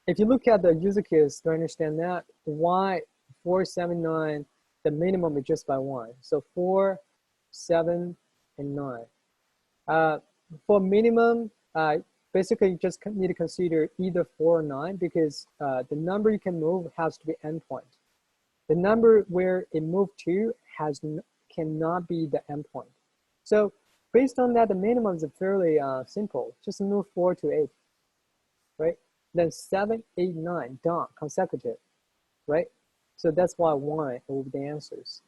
if you look at the user case to understand that, why 4, 7, 9, the minimum is just by 1. So 4, 7, and 9. For minimum, basically you just need to consider either 4 or 9 because the number you can move has to be endpoint. The number where it moved to cannot be the endpoint. So based on that, the minimum is fairly simple. Just move 4 to 8, right? Then 7, 8, 9, done, consecutive, right? So that's why 1 will be the answers.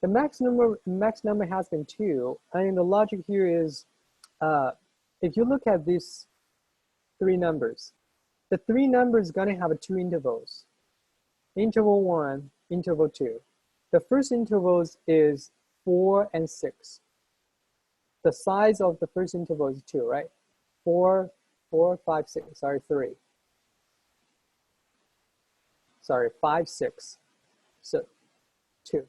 The max number has been 2. And the logic here is, if you look at these 3 numbers, the 3 numbers are going to have 2 intervals. Interval 1, interval 2. The first intervals is 4 and 6. The size of the first interval is 2, right? 4, 5, 6, sorry, 3. Sorry, 5, 6, so 2.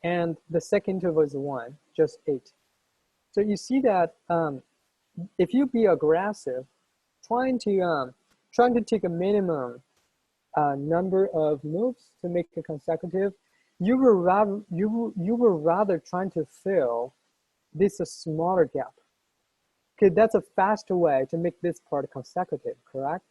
And the second interval is 1, just 8. So you see that if you be aggressive, trying to take a minimum number of moves to make it consecutive, you were rather trying to fill this a smaller gap. Okay, that's a faster way to make this part consecutive, correct?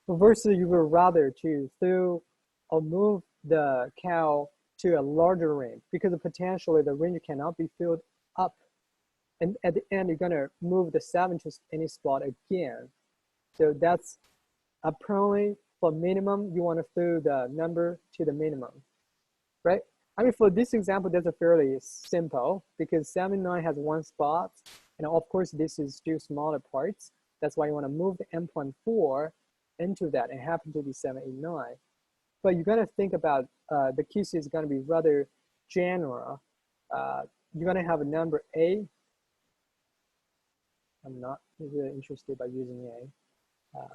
Versus you would rather to throw or move the cow to a larger range because potentially the range cannot be filled up. And at the end, you're gonna move the 7 to any spot again. So that's apparently for minimum, you wanna throw the number to the minimum, right? I mean, for this example, that's a fairly simple because 7, 9 has 1 spot. And of course, this is 2 smaller parts. That's why you wanna move the endpoint 4 into that and happen to be 7, 8, 9. But you're gonna think about the case is gonna be rather general. You're gonna have a number A. I'm not really interested by using A.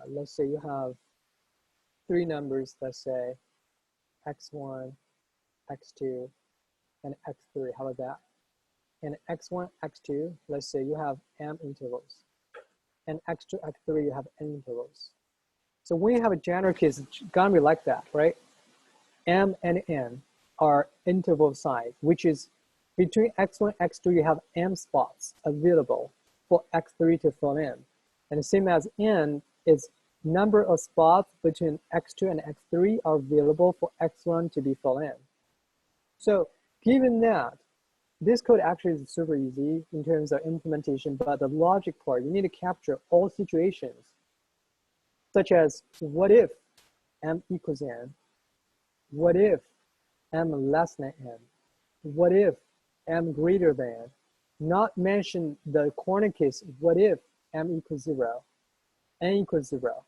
Let's say you have 3 numbers, let's say x1, x2, and x3, how about that? And x1, x2, let's say you have m intervals. And x2, x3, you have n intervals. So when you have a general case, it's gonna be like that, right? M and n are interval size, which is between x1 and x2, you have m spots available for x3 to fill in. And the same as n is number of spots between x2 and x3 are available for x1 to be filled in. So given that, this code actually is super easy in terms of implementation, but the logic part, you need to capture all situations, such as what if m equals n? What if m less than n? What if m greater than? Not mention the corner case, what if m equals 0, n equals 0,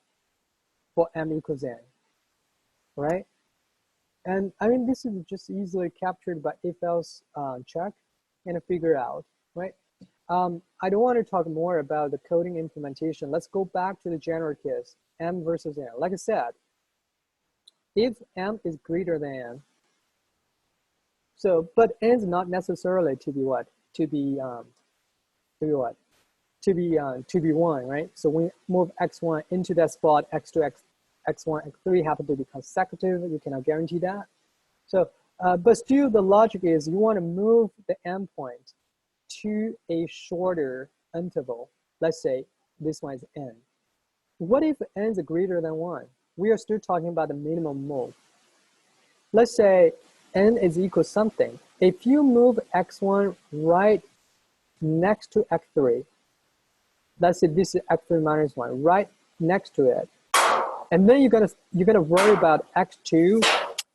for m equals n, right? And I mean, this is just easily captured by if-else check and figure out, right? I don't want to talk more about the coding implementation. Let's go back to the general case, m versus n. Like I said, if m is greater than, so, but n is not necessarily to be what? To be what? To be 1, right? So we move x1 into that spot, x2, x1, x3 happen to be consecutive. You cannot guarantee that. So, but still the logic is you want to move the endpoint to a shorter interval. Let's say this one is n. What if n is greater than 1? We are still talking about the minimum move. Let's say n is equal to something. If you move x1 right next to x3, let's say this is x3 minus 1, right next to it, and then you're gonna worry about x2,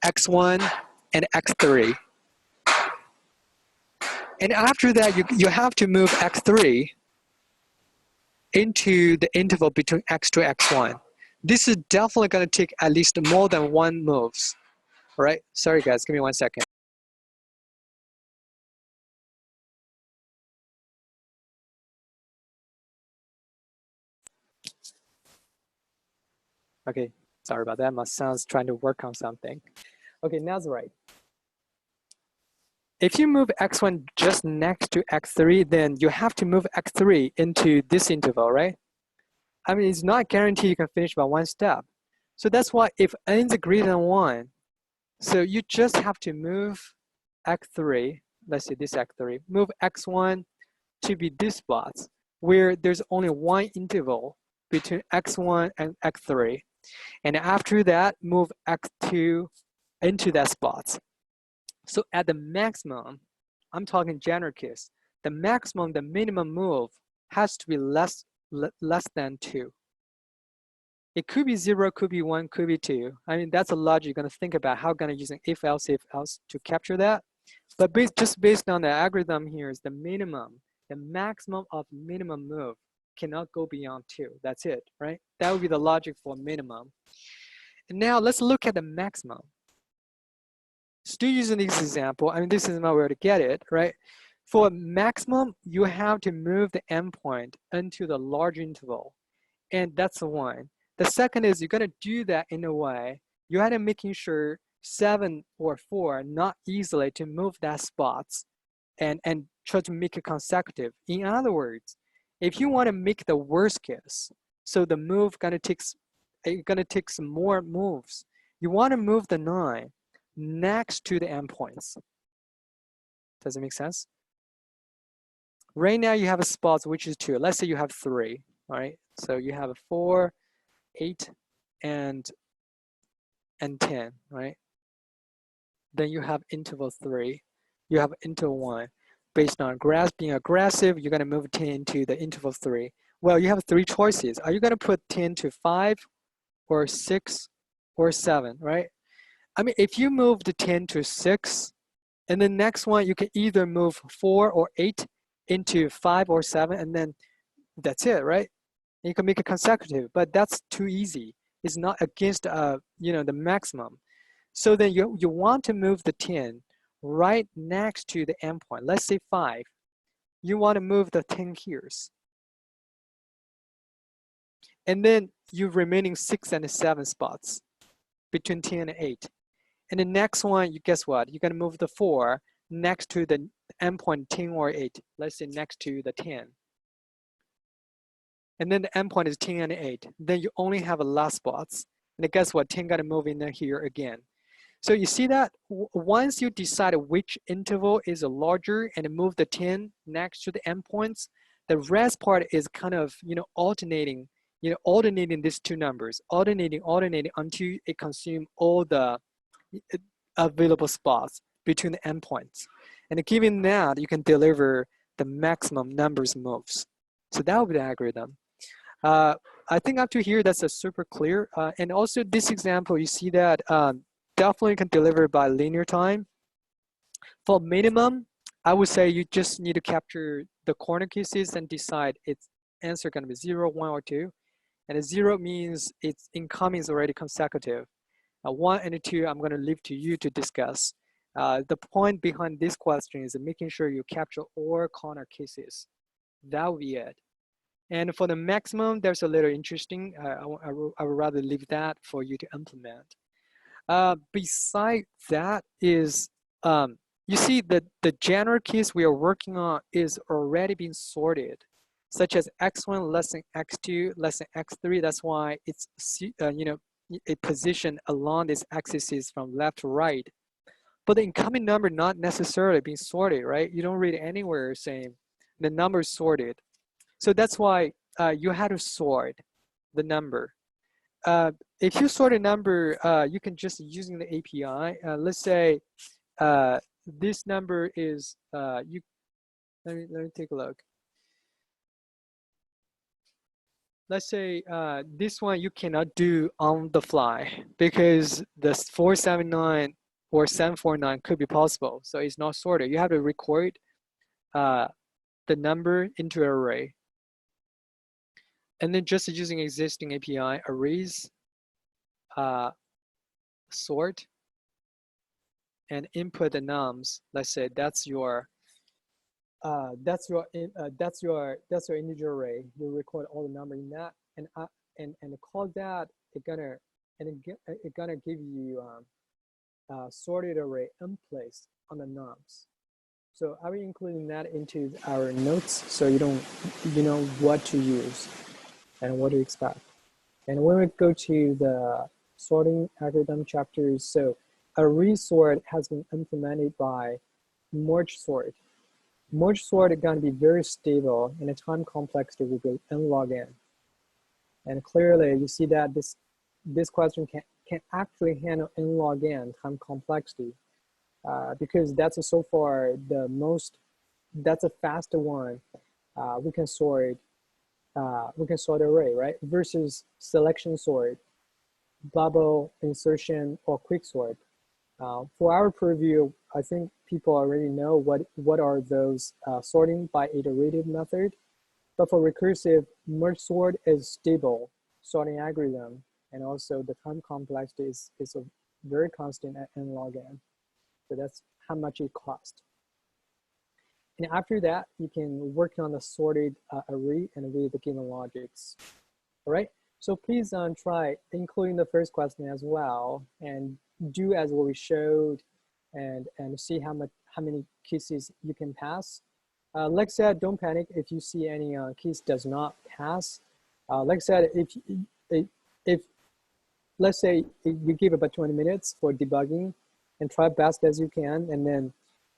x1, and x3. And after that, you have to move x3 into the interval between x2 and x1. This is definitely going to take at least more than 1 moves. All right, sorry guys, give me 1 second. Okay, sorry about that. My son's trying to work on something. Okay, now it's right. If you move x1 just next to x3, then you have to move x3 into this interval, right? I mean, it's not guaranteed you can finish by one step. So that's why if n is greater than 1, so you just have to move x3, let's say this x3, move x1 to be these spots where there's only one interval between x1 and x3. And after that, move x2 into that spot. So at the maximum, I'm talking general case, the maximum, the minimum move has to be less than 2. It could be 0, could be 1, could be 2. I mean, that's a logic you're going to think about how going to use an if else to capture that. But just based on the algorithm here is the minimum, the maximum of minimum move cannot go beyond 2. That's it, right? That would be the logic for minimum. And now let's look at the maximum. Still using this example, I mean, this is not where to get it, right? For maximum, you have to move the endpoint into the large interval, and that's the one. The second is you're gonna do that in a way, you have to making sure 7 or 4 not easily to move that spots and try to make it consecutive. In other words, if you want to make the worst case, so the move gonna take some more moves, you want to move the 9 next to the endpoints. Does it make sense? Right now you have a spot which is 2. Let's say you have 3, all right? So you have a 4, 8, and 10, right? Then you have interval 3. You have interval 1. Based on being aggressive, you're going to move 10 into the interval 3. Well, you have 3 choices. Are you going to put 10 to 5 or 6 or 7, right? I mean, if you move the 10 to 6, and the next one, you can either move 4 or 8 into 5 or 7, and then that's it, right? You can make it consecutive, but that's too easy. It's not against the maximum. So then you want to move the 10 right next to the endpoint. Let's say 5. You want to move the 10 here. And then you remaining 6 and 7 spots between 10 and 8. And the next one, you guess what? You're going to move the 4 next to the endpoint 10 or 8. Let's say next to the 10. And then the endpoint is 10 and 8. Then you only have a last spots. And guess what? 10 got to move in there here again. So you see that once you decide which interval is larger and move the 10 next to the endpoints, the rest part is kind of alternating these two numbers, alternating until it consumes all the available spots between the endpoints. And given that, you can deliver the maximum numbers moves. So that would be the algorithm. I think up to here, that's a super clear. And also this example, you see that definitely can deliver by linear time. For minimum, I would say you just need to capture the corner cases and decide its answer going to be 0, 1, or 2. And a 0 means its incoming is already consecutive. 1 and 2, I'm going to leave to you to discuss. The point behind this question is making sure you capture all corner cases. That would be it. And for the maximum, there's a little interesting. I would rather leave that for you to implement. Besides that is, you see that the general case we are working on is already being sorted, such as x1 less than x2 less than x3. That's why it's it positioned along this axis from left to right. But the incoming number not necessarily being sorted, right? You don't read anywhere saying the number is sorted. So that's why you had to sort the number. If you sort a number, you can just using the API. Let's say this number is let me take a look. Let's say this one you cannot do on the fly because the 479 or 749 could be possible. So it's not sorted. You have to record the number into an array. And then just using existing API arrays, sort, and input the nums. Let's say that's your integer array. You record all the number in that, and call that. It gonna give you sorted array in place on the nums. So I will including that into our notes so you know what to use. and what do you expect? And when we go to the sorting algorithm chapters, so a resort has been implemented by merge sort. Merge sort is going to be very stable, and the time complexity will be n log n. And clearly, you see that this question can actually handle n log n time complexity because that's so far the most, that's a faster one. We can sort array, right? Versus selection sort, bubble insertion, or quick sort. For our purview, I think people already know what are those sorting by iterative method. But for recursive, merge sort is stable sorting algorithm, and also the time complexity is a very constant at n log n. So that's how much it costs. And after that, you can work on the sorted array and with the given logics. All right. So please try including the first question as well, and do as what we showed, and see how many cases you can pass. Like I said, don't panic if you see any case does not pass. Like I said, if let's say we give about 20 minutes for debugging, and try best as you can, and then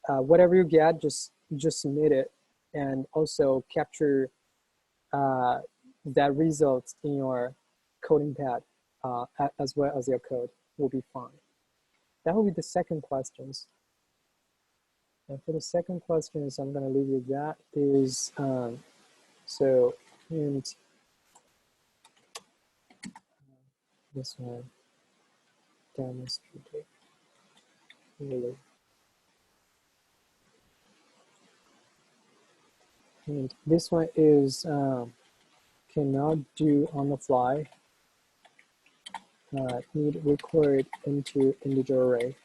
whatever you get, just submit it, and also capture that result in your coding pad as well as your code will be fine. That will be the second questions. And for the second questions, I'm going to leave you that is, so, and this one, demonstrated, really. And this one is, cannot do on the fly, need record into integer array.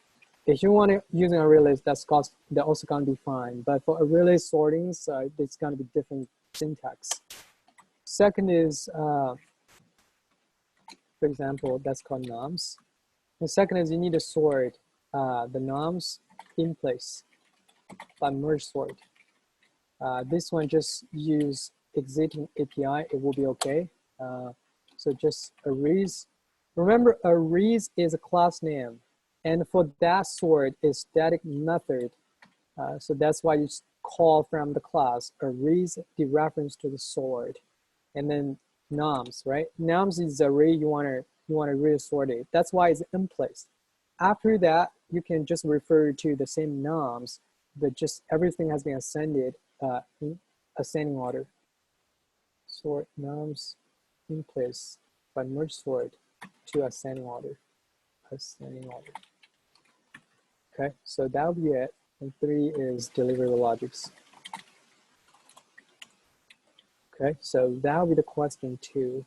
If you want to use an array list, that's also going to be fine. But for array list sortings, it's going to be different syntax. Second is, for example, that's called noms. The second is you need to sort the noms in place by merge sort. This one just use exiting API, it will be okay. So just arrays. Remember, arrays is a class name. And for that sort is static method. So that's why you call from the class arrays the reference to the sort. And then noms, right? Noms is the array you want to resort it. That's why it's in place. After that, you can just refer to the same noms, but just everything has been ascended in ascending order. Sort noms in place by merge sort to ascending order. Ascending order. Okay, so that'll be it. And 3 is deliver the logics. Okay, so that'll be the question 2.